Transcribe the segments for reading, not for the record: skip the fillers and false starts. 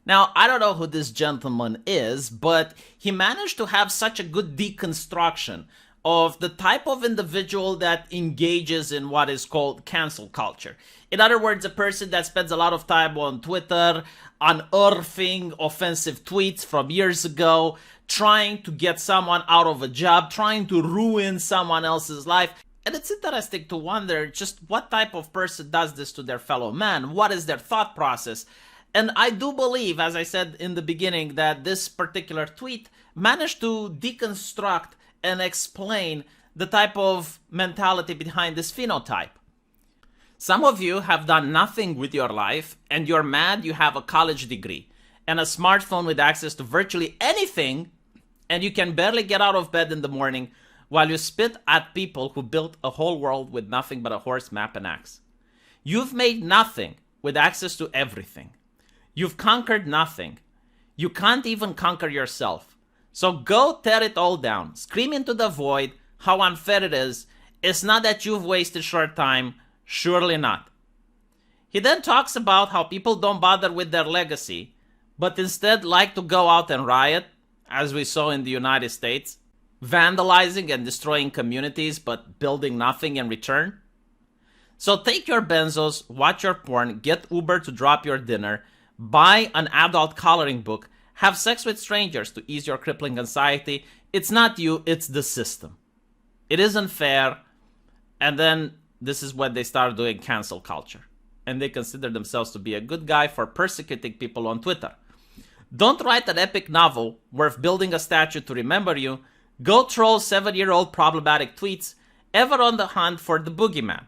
Now, I don't know who this gentleman is, but he managed to have such a good deconstruction of the type of individual that engages in what is called cancel culture. In other words, a person that spends a lot of time on Twitter, unearthing offensive tweets from years ago, trying to get someone out of a job, trying to ruin someone else's life. And it's interesting to wonder just what type of person does this to their fellow man. What is their thought process? And I do believe, as I said in the beginning, that this particular tweet managed to deconstruct and explain the type of mentality behind this phenotype. Some of you have done nothing with your life and you're mad you have a college degree and a smartphone with access to virtually anything, and you can barely get out of bed in the morning while you spit at people who built a whole world with nothing but a horse, map, and axe. You've made nothing with access to everything. You've conquered nothing. You can't even conquer yourself. So go tear it all down. Scream into the void how unfair it is. It's not that you've wasted short time. Surely not. He then talks about how people don't bother with their legacy, but instead like to go out and riot, as we saw in the United States, vandalizing and destroying communities, but building nothing in return. So take your benzos, watch your porn, get Uber to drop your dinner, buy an adult coloring book, have sex with strangers to ease your crippling anxiety. It's not you, it's the system. It isn't fair. And then this is when they start doing cancel culture. And they consider themselves to be a good guy for persecuting people on Twitter. Don't write an epic novel worth building a statue to remember you. Go troll 7-year-old problematic tweets, ever on the hunt for the boogeyman.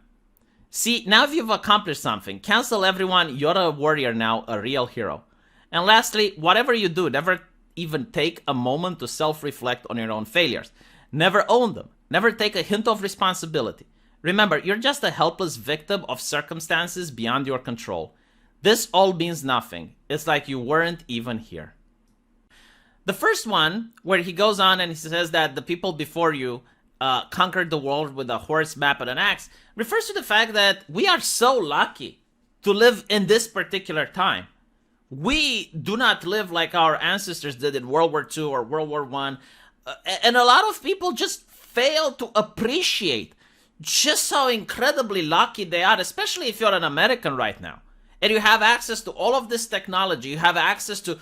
See, now you've accomplished something. Cancel everyone, you're a warrior now, a real hero. And lastly, whatever you do, never even take a moment to self-reflect on your own failures. Never own them. Never take a hint of responsibility. Remember, you're just a helpless victim of circumstances beyond your control. This all means nothing. It's like you weren't even here. The first one, where he goes on and he says that the people before you conquered the world with a horse, map, and an axe, refers to the fact that we are so lucky to live in this particular time. We do not live like our ancestors did in World War II or World War I. And a lot of people just fail to appreciate just how incredibly lucky they are, especially if you're an American right now. And you have access to all of this technology. You have access to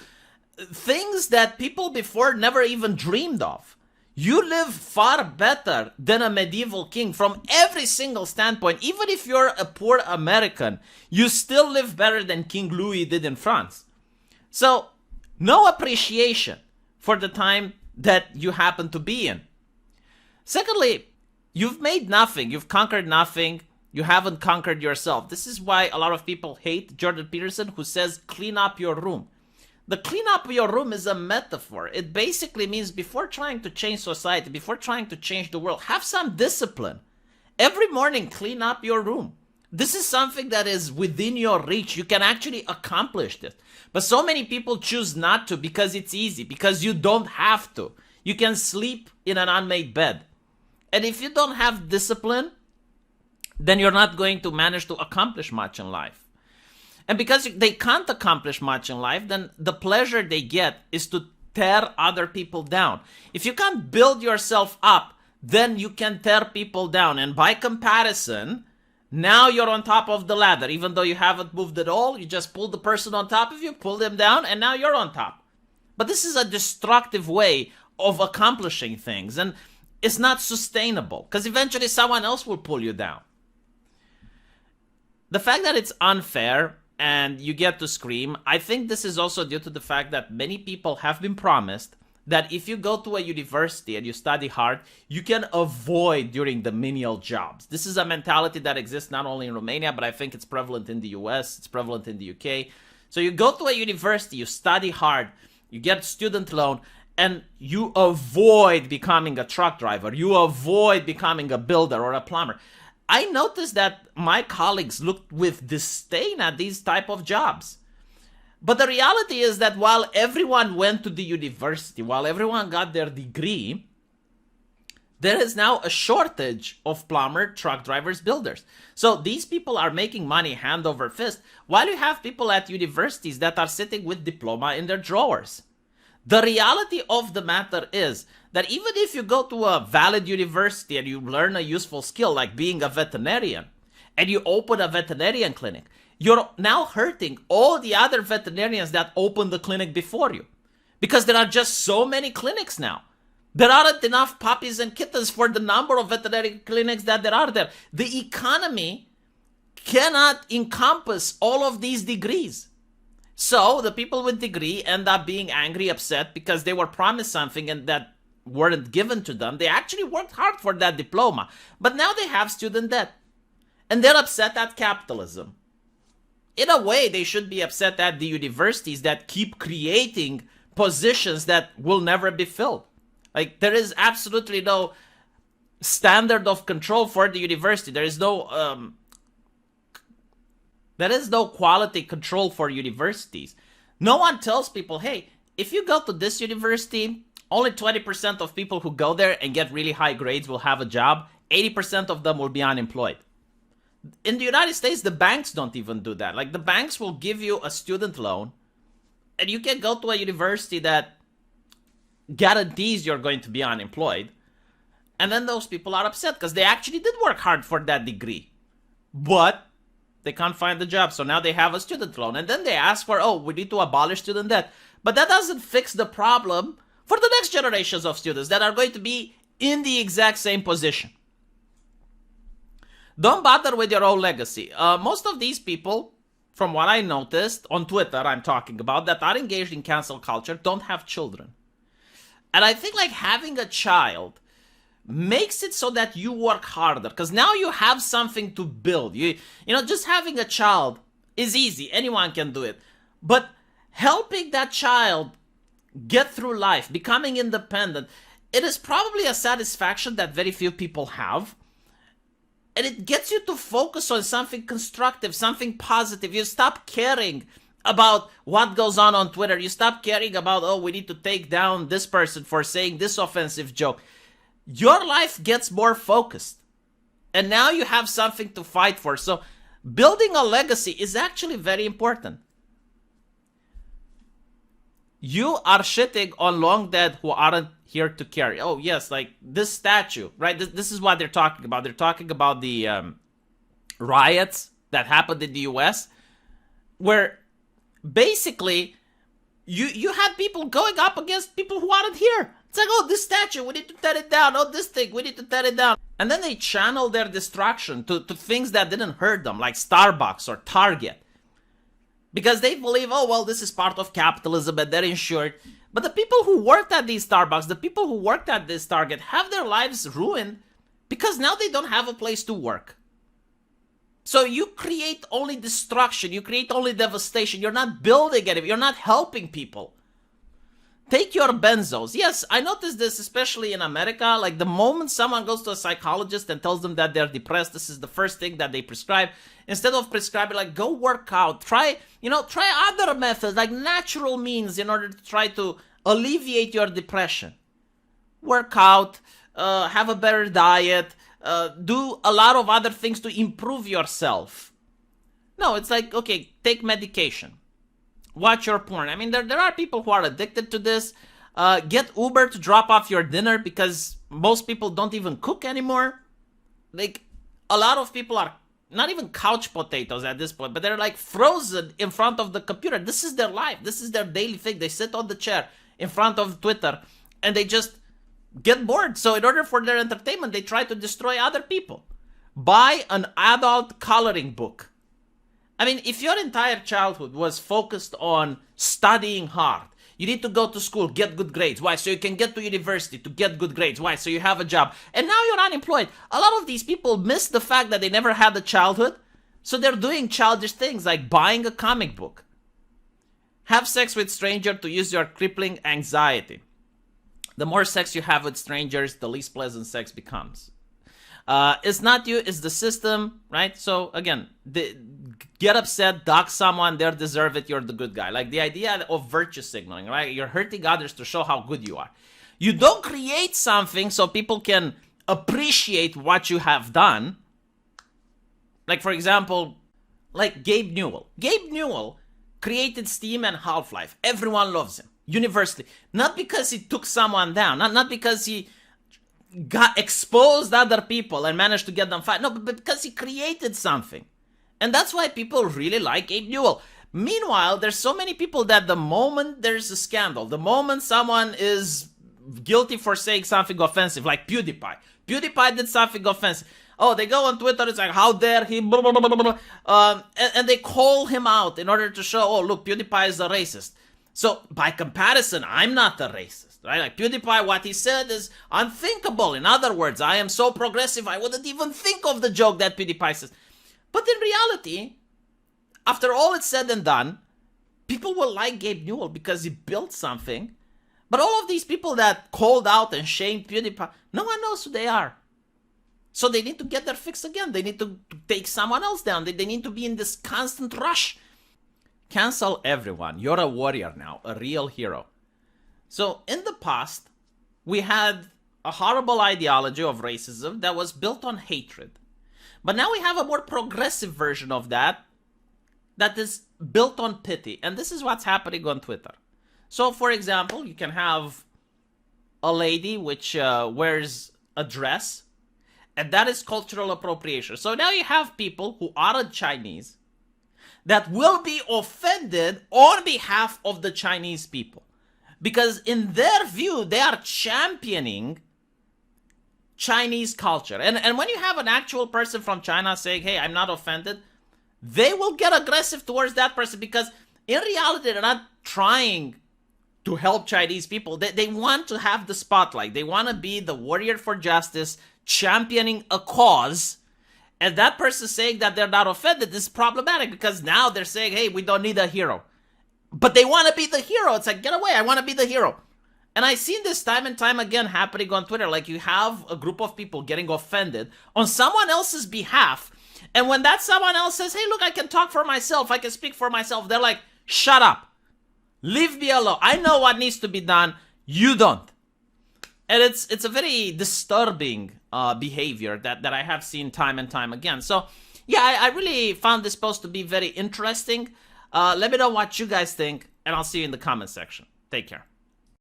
things that people before never even dreamed of. You live far better than a medieval king from every single standpoint. Even if you're a poor American, you still live better than King Louis did in France. So, no appreciation for the time that you happen to be in. Secondly, you've made nothing. You've conquered nothing. You haven't conquered yourself. This is why a lot of people hate Jordan Peterson, who says, clean up your room. The clean up your room is a metaphor. It basically means before trying to change society, before trying to change the world, have some discipline. Every morning, clean up your room. This is something that is within your reach. You can actually accomplish this. But so many people choose not to because it's easy, because you don't have to. You can sleep in an unmade bed. And if you don't have discipline, then you're not going to manage to accomplish much in life. And because they can't accomplish much in life, then the pleasure they get is to tear other people down. If you can't build yourself up, then you can tear people down. And by comparison, now you're on top of the ladder. Even though you haven't moved at all, you just pull the person on top of you, pull them down, and now you're on top. But this is a destructive way of accomplishing things. And it's not sustainable, because eventually someone else will pull you down. The fact that it's unfair and you get to scream, I think this is also due to the fact that many people have been promised that if you go to a university and you study hard, you can avoid doing the menial jobs. This is a mentality that exists not only in Romania, but I think it's prevalent in the US, it's prevalent in the UK. So you go to a university, you study hard, you get student loan, and you avoid becoming a truck driver, you avoid becoming a builder or a plumber. I noticed that my colleagues looked with disdain at these type of jobs. But the reality is that while everyone went to the university, while everyone got their degree, There is now a shortage of plumber, truck drivers, builders. So these people are making money hand over fist, while you have people at universities that are sitting with diploma in their drawers. The reality of the matter is that even if you go to a valid university and you learn a useful skill like being a veterinarian, and you open a veterinarian clinic, you're now hurting all the other veterinarians that opened the clinic before you. Because there are just so many clinics now. There aren't enough puppies and kittens for the number of veterinary clinics that there are there. The economy cannot encompass all of these degrees. So the people with degree end up being angry, upset because they were promised something and that weren't given to them. They actually worked hard for that diploma, but now they have student debt. And they're upset at capitalism. In a way, they should be upset at the universities that keep creating positions that will never be filled. Like, there is absolutely no standard of control for the university. There is no quality control for universities. No one tells people, hey, if you go to this university, only 20% of people who go there and get really high grades will have a job. 80% of them will be unemployed. In the United States, the banks don't even do that. Like, the banks will give you a student loan, and you can go to a university that guarantees you're going to be unemployed. And then those people are upset because they actually did work hard for that degree. But they can't find a job, so now they have a student loan. And then they ask for, oh, we need to abolish student debt. But that doesn't fix the problem for the next generations of students that are going to be in the exact same position. Don't bother with your own legacy. Most of these people, from what I noticed on Twitter, I'm talking about, that are engaged in cancel culture, don't have children. And I think like having a child makes it so that you work harder, because now you have something to build. You know, just having a child is easy. Anyone can do it. But helping that child get through life, becoming independent, it is probably a satisfaction that very few people have. And it gets you to focus on something constructive, something positive. You stop caring about what goes on Twitter. You stop caring about, oh, we need to take down this person for saying this offensive joke. Your life gets more focused. And now you have something to fight for. So building a legacy is actually very important. You are shitting on long dead who aren't here to carry. Oh, yes, like this statue, right? This is what they're talking about. They're talking about the riots that happened in the US, where basically you had people going up against people who aren't here. It's like, oh, this statue, we need to tear it down. Oh, this thing, we need to tear it down. And then they channel their destruction to things that didn't hurt them, like Starbucks or Target. Because they believe, oh, well, this is part of capitalism and they're insured. But the people who worked at these Starbucks, the people who worked at this Target, have their lives ruined because now they don't have a place to work. So you create only destruction. You create only devastation. You're not building anything. You're not helping people. Take your benzos. Yes, I noticed this, especially in America. Like the moment someone goes to a psychologist and tells them that they're depressed, this is the first thing that they prescribe. Instead of prescribing, like, go work out. Try other methods, like natural means, in order to try to alleviate your depression. Work out, have a better diet, do a lot of other things to improve yourself. No, it's like, okay, take medication. Watch your porn. I mean, there are people who are addicted to this. Get Uber to drop off your dinner because most people don't even cook anymore. Like, a lot of people are not even couch potatoes at this point, but they're like frozen in front of the computer. This is their life. This is their daily thing. They sit on the chair in front of Twitter and they just get bored. So in order for their entertainment, they try to destroy other people. Buy an adult coloring book. I mean, if your entire childhood was focused on studying hard, you need to go to school, get good grades. Why? So you can get to university to get good grades. Why? So you have a job. And now you're unemployed. A lot of these people miss the fact that they never had a childhood. So they're doing childish things like buying a comic book. Have sex with strangers to use your crippling anxiety. The more sex you have with strangers, the least pleasant sex becomes. It's not you, it's the system, right? So again, get upset, dox someone, they deserve it, you're the good guy. Like the idea of virtue signaling, right? You're hurting others to show how good you are. You don't create something so people can appreciate what you have done. Like, for example, like Gabe Newell. Gabe Newell created Steam and Half-Life. Everyone loves him, universally. Not because he took someone down, not because he got exposed other people and managed to get them fired. No, but because he created something. And that's why people really like Gabe Newell. Meanwhile, there's so many people that the moment there's a scandal, the moment someone is guilty for saying something offensive, like PewDiePie. PewDiePie did something offensive. Oh, they go on Twitter, it's like, how dare he, blah, blah, blah, blah, blah. And they call him out in order to show, oh, look, PewDiePie is a racist. So, by comparison, I'm not a racist, right? Like, PewDiePie, what he said is unthinkable. In other words, I am so progressive, I wouldn't even think of the joke that PewDiePie says. But in reality, after all is said and done, people will like Gabe Newell because he built something. But all of these people that called out and shamed PewDiePie, no one knows who they are. So they need to get their fix again. They need to take someone else down. They need to be in this constant rush. Cancel everyone. You're a warrior now, a real hero. So in the past, we had a horrible ideology of racism that was built on hatred. But now we have a more progressive version of that is built on pity. And this is what's happening on Twitter. So, for example, you can have a lady which wears a dress, and that is cultural appropriation. So now you have people who aren't Chinese that will be offended on behalf of the Chinese people. Because in their view, they are championing Chinese culture. And when you have an actual person from China saying, hey, I'm not offended, they will get aggressive towards that person because in reality, they're not trying to help Chinese people. They want to have the spotlight. They want to be the warrior for justice, championing a cause. And that person saying that they're not offended is problematic because now they're saying, hey, we don't need a hero. But they want to be the hero. It's like, get away. I want to be the hero. And I've seen this time and time again happening on Twitter. Like you have a group of people getting offended on someone else's behalf. And when that someone else says, hey, look, I can talk for myself. I can speak for myself. They're like, shut up. Leave me alone. I know what needs to be done. You don't. And it's a very disturbing behavior that I have seen time and time again. So, yeah, I really found this post to be very interesting. Let me know what you guys think, and I'll see you in the comment section. Take care.